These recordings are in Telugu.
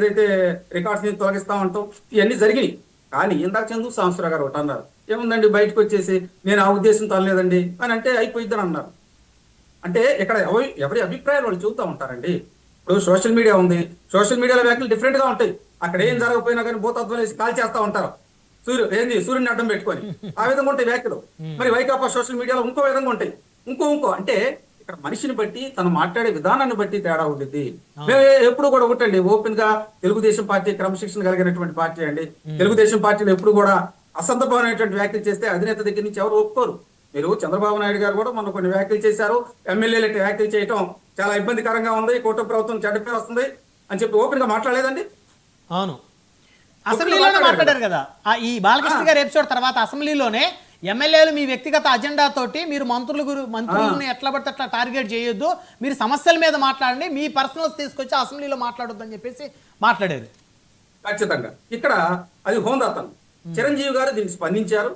ఏదైతే రికార్డ్స్ ని తొలగిస్తామంటాం ఇవన్నీ జరిగినాయి. కానీ ఇందాక చందు సాంబశివరావు గారు ఒకటి అన్నారు, ఏముందండి బయటకు వచ్చేసి నేను ఆ ఉద్దేశంతో అనలేదండి అని అంటే అయిపోయిద్దని అన్నారు. అంటే ఇక్కడ ఎవరి అభిప్రాయాలు వాళ్ళు చూస్తూ ఉంటారండి. ఇప్పుడు సోషల్ మీడియా ఉంది, సోషల్ మీడియాలో వ్యాఖ్యలు డిఫరెంట్ గా ఉంటాయి. అక్కడ ఏం జరగకపోయినా కానీ భూతత్వం వేసి కాల్ చేస్తా ఉంటారు, సూర్యుని అడ్డం పెట్టుకొని. ఆ విధంగా ఉంటాయి వ్యాఖ్యలు. మరి వైకాపా సోషల్ మీడియాలో ఇంకో విధంగా ఉంటాయి, ఇంకో అంటే ఇక్కడ మనిషిని బట్టి తను మాట్లాడే విధానాన్ని బట్టి తేడా ఉంటుంది. మేము ఎప్పుడు కూడా ఒకటండి, ఓపెన్ గా తెలుగుదేశం పార్టీ క్రమశిక్షణ కలిగినటువంటి పార్టీ అండి. తెలుగుదేశం పార్టీలో ఎప్పుడు కూడా అసందర్భమైనటువంటి వ్యాఖ్యలు చేస్తే అధినేత దగ్గర నుంచి ఎవరు ఒప్పుకోరు. మీరు చంద్రబాబు నాయుడు గారు కూడా మొన్న కొన్ని వ్యాఖ్యలు చేశారు, ఎమ్మెల్యేలు వ్యాఖ్యలు చేయటం చాలా ఇబ్బందికరంగా ఉంది, కూటమి ప్రభుత్వం చెడ్డ పేరు వస్తుంది అని చెప్పి ఓపెన్ గా మాట్లాడలేదండి. అవును, అసెంబ్లీలోనే మాట్లాడారు కదా. ఈ బాలకృష్ణ గారి ఎపిసోడ్ తర్వాత అసెంబ్లీలోనే ఎమ్మెల్యేలు మీ వ్యక్తిగత అజెండా తోటి మీరు మంత్రులను ఎట్లా పడితే అట్లా టార్గెట్ చేయొద్దు, మీరు సమస్యల మీద మాట్లాడండి, మీ పర్సనల్స్ తీసుకొచ్చి అసెంబ్లీలో మాట్లాడొద్దు అని చెప్పేసి మాట్లాడారు. ఖచ్చితంగా ఇక్కడ అది హోందాతనం. చిరంజీవి గారు దీన్ని స్పందించారు.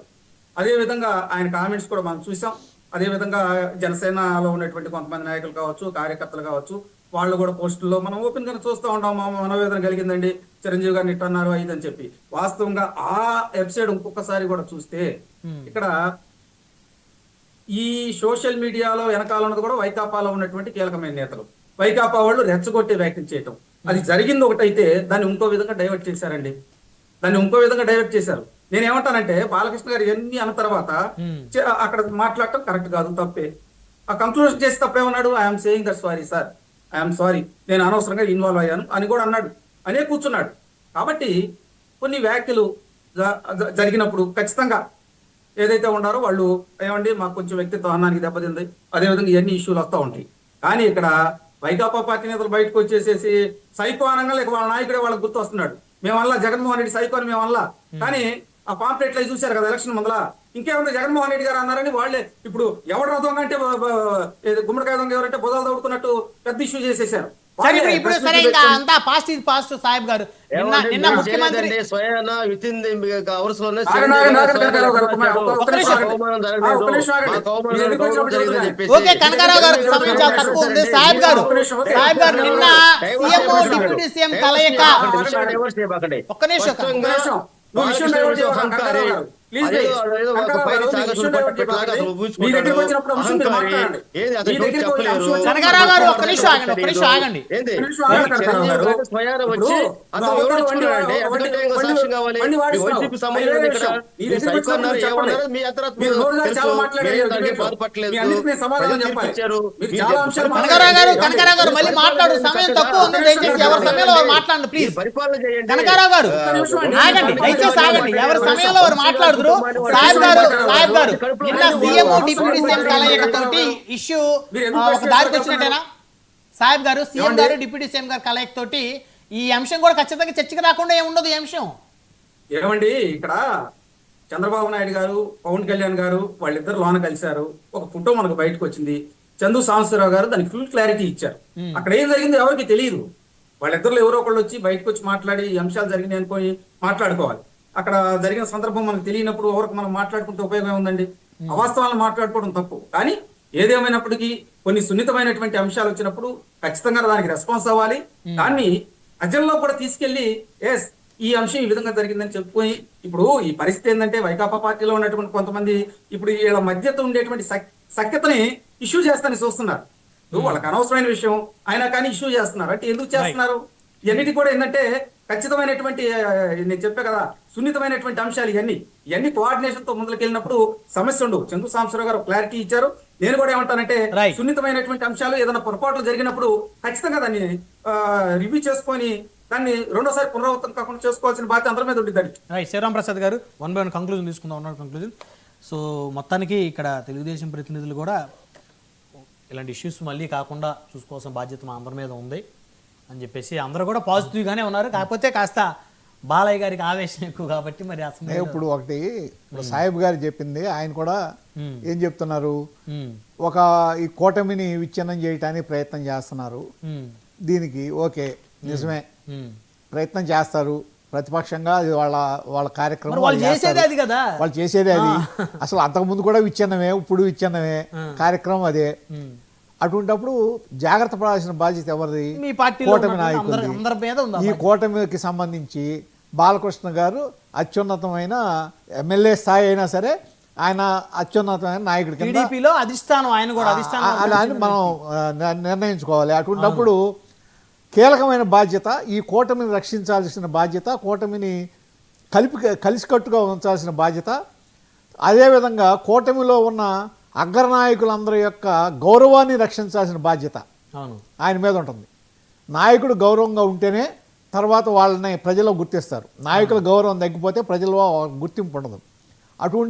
అదే విధంగా ఆయన కామెంట్స్ కూడా మనం చూసాం. అదే విధంగా జనసేనలో ఉన్నటువంటి కొంతమంది నాయకులు కావచ్చు, కార్యకర్తలు కావచ్చు, వాళ్ళు కూడా పోస్టుల్లో మనం ఓపెన్ గా చూస్తూ ఉంటాం. మనోవేదన కలిగిందండి, చిరంజీవి గారిని ఇట్టన్నారు అని చెప్పి. వాస్తవంగా ఆ ఎపిసోడ్ ఇంకొకసారి కూడా చూస్తే ఇక్కడ ఈ సోషల్ మీడియాలో వెనకాల ఉన్నది కూడా వైకాపాలో ఉన్నటువంటి కీలకమైన నేతలు. వైకాపా వాళ్ళు రెచ్చగొట్టే వ్యాఖ్యలు చేయటం, అది జరిగింది ఒకటైతే దాన్ని ఇంకో విధంగా డైవర్ట్ చేశారండి. చేశారు. నేనేమంటానంటే బాలకృష్ణ గారు ఇవన్నీ అన్న తర్వాత అక్కడ మాట్లాడటం కరెక్ట్ కాదు, తప్పే. ఆ కంక్లూజన్ చేసి తప్పేమన్నాడు, I'm saying that sorry sir, I'm sorry, నేను అనవసరంగా ఇన్వాల్వ్ అయ్యాను అని కూడా అన్నాడు, అనే కూర్చున్నాడు. కాబట్టి కొన్ని వ్యాఖ్యలు జరిగినప్పుడు ఖచ్చితంగా ఏదైతే ఉన్నారో వాళ్ళు ఏమండి మాకు కొంచెం వ్యక్తిత్వ అన్నానికి దెబ్బతింది, అదేవిధంగా ఇవన్నీ ఇష్యూలు వస్తూ ఉంటాయి. కానీ ఇక్కడ వైకాపా పార్టీ నేతలు బయటకు వచ్చేసేసి సైకో అనగా లేక వాళ్ళ నాయకుడే వాళ్ళకి గుర్తు వస్తున్నాడు. మేమల్లా జగన్మోహన్ రెడ్డి సైకో అని మేమల్లా. కానీ ఆ పాంప్లెట్లు అవి చూశారు కదా ఎలక్షన్ ముందల, ఇంకేముంది జగన్మోహన్ రెడ్డి గారు అన్నారని వాళ్ళే ఇప్పుడు ఎవరు దొంగ అంటే గుమ్మడికాయ దొంగ ఎవరంటే బుధాలు దొడుకున్నట్టు పెద్ద ఇష్యూ చేసేసారు. ఇప్పుడు సరే ఇంకా అంతా పాస్ట్ ఇది పాస్ట్. సాహెబ్ గారు నిన్న ముఖ్యమంత్రి ఓకే కనకారావు గారు సమయం చాలా తక్కువ ఉంది. సాహెబ్ గారు నిన్న సీఎం డిప్యూటీ సీఎం కలయిక ఒక్క నిమిషం కనకారావు గారు ఒక్క నిమిషం ఆగండి. కనకారావు గారు మళ్ళీ మాట్లాడు, సమయం తక్కువ ఉంది, దయచేసి ఎవరి సమయంలో మాట్లాడండి ప్లీజ్. కనకారావు గారు ఆగండి, దయచేసి ఆగండి, ఎవరి సమయంలో వారు మాట్లాడుతున్నారు. సాహెబ్ గారు నిన్న సీఎం డిప్యూటీ సీఎం కలయిక తోటి ఇష్యూ ఒక దారికి వచ్చినట్టేనా? సాహెబ్ గారు సీఎం గారు డిప్యూటీ సీఎం గారు కలయిక తోటి ఈ అంశం కూడా ఖచ్చితంగా చర్చకి రాకుండా ఏముండదు ఈ అంశం. ఏమండి ఇక్కడ చంద్రబాబు నాయుడు గారు, పవన్ కళ్యాణ్ గారు వాళ్ళిద్దరు లోన కలిశారు, ఒక ఫోటో మనకు బయటకు వచ్చింది. చందు సాంబశివరావు గారు దానికి ఫుల్ క్లారిటీ ఇచ్చారు. అక్కడ ఏం జరిగిందో ఎవరికి తెలియదు. వాళ్ళిద్దరు ఎవరో ఒకళ్ళు వచ్చి బయటకు వచ్చి మాట్లాడి ఈ అంశాలు జరిగినాయి అనుకొని మాట్లాడుకోవాలి. అక్కడ జరిగిన సందర్భం మనకు తెలియనప్పుడు ఎవరికి మనం మాట్లాడుకుంటే ఉపయోగం ఉందండి? అవాస్తవాలను మాట్లాడుకోవడం తప్పు. కానీ ఏదేమైనప్పటికీ కొన్ని సున్నితమైనటువంటి అంశాలు వచ్చినప్పుడు ఖచ్చితంగా దానికి రెస్పాన్స్ అవ్వాలి. దాన్ని ప్రజల్లో కూడా తీసుకెళ్లి ఎస్ ఈ అంశం ఈ విధంగా జరిగిందని చెప్పుకొని, ఇప్పుడు ఈ పరిస్థితి ఏంటంటే వైకాపా పార్టీలో ఉన్నటువంటి కొంతమంది ఇప్పుడు వీళ్ళ మధ్యతో ఉండేటువంటి సఖ్యతని ఇష్యూ చేస్తానని చూస్తున్నారు. వాళ్ళకి అనవసరమైన విషయం అయినా కానీ ఇష్యూ చేస్తున్నారు. అంటే ఎందుకు చేస్తున్నారు? ఇవన్నిటి కూడా ఏంటంటే ఖచ్చితమైనటువంటి నేను చెప్పే కదా సున్నితమైనటువంటి అంశాలు ఇవన్నీ కోఆర్డినేషన్ తో ముందుకెళ్ళినప్పుడు సమస్య ఉండవు. చందు సాంబశివరావు గారు క్లారిటీ ఇచ్చారు. నేను కూడా ఏమంటానంటే సున్నితమైనటువంటి అంశాలు ఏదైనా పొరపాట్లు జరిగినప్పుడు ఖచ్చితంగా దాన్ని రివ్యూ చేసుకొని దాన్ని రెండోసారి పునరావృతం కాకుండా చేసుకోవాల్సిన బాధ్యత అందరి మీద ఉంటుంది. శివరాం ప్రసాద్ గారు 1 by 1 కంక్లూజన్ తీసుకుందాం. కంక్లూజన్ సో మొత్తానికి ఇక్కడ తెలుగుదేశం ప్రతినిధులు కూడా ఇలాంటి ఇష్యూస్ మళ్ళీ కాకుండా చూసుకోవాల్సిన బాధ్యత మా అందరి మీద ఉంది అని చెప్పేసి అందరూ కూడా పాజిటివ్గానే ఉన్నారు. కాకపోతే కాస్త బాలయ్య గారికి ఆవేశం ఎక్కువ కాబట్టి మరి అసలు ఇప్పుడు ఒకటి సాహెబ్ గారు చెప్పింది ఆయన కూడా ఏం చెప్తున్నారు, ఒక ఈ కూటమిని విచ్ఛిన్నం చేయడానికి ప్రయత్నం చేస్తున్నారు. దీనికి ఓకే నిజమే ప్రయత్నం చేస్తారు, ప్రతిపక్షంగా అది వాళ్ళ కార్యక్రమం వాళ్ళు చేసేది అది. అసలు అంతకుముందు కూడా విచ్ఛిన్నమే, ఇప్పుడు విచ్ఛిన్నమే కార్యక్రమం అదే. అటువంటప్పుడు జాగ్రత్త పడాల్సిన బాధ్యత ఎవరిది? మీ పార్టీలో కూటమి ఉన్నటువంటి నాయకులది. అందరి మీద ఉంది ఈ కూటమికి సంబంధించి బాలకృష్ణ గారు అత్యున్నతమైన ఎమ్మెల్యే స్థాయి అయినా సరే ఆయన అత్యున్నతమైన నాయకుడి కింద టీడీపీలో అధిష్టానం, ఆయన కూడా అధిష్టానం అలా అని మనం నిర్ణయించుకోవాలి. అటువంటిప్పుడు కీలకమైన బాధ్యత, ఈ కూటమిని రక్షించాల్సిన బాధ్యత, కూటమిని కలిసికట్టుగా ఉంచాల్సిన బాధ్యత, అదేవిధంగా కూటమిలో ఉన్న అగ్రనాయకులందరి యొక్క గౌరవాన్ని రక్షించాల్సిన బాధ్యత అవును ఆయన మీద ఉంటుంది. నాయకుడు గౌరవంగా ఉంటేనే తర్వాత వాళ్ళని ప్రజలు గుర్తిస్తారు. నాయకుల గౌరవం తగ్గిపోతే ప్రజల్లో గుర్తింపు ఉండదు. అటువంటి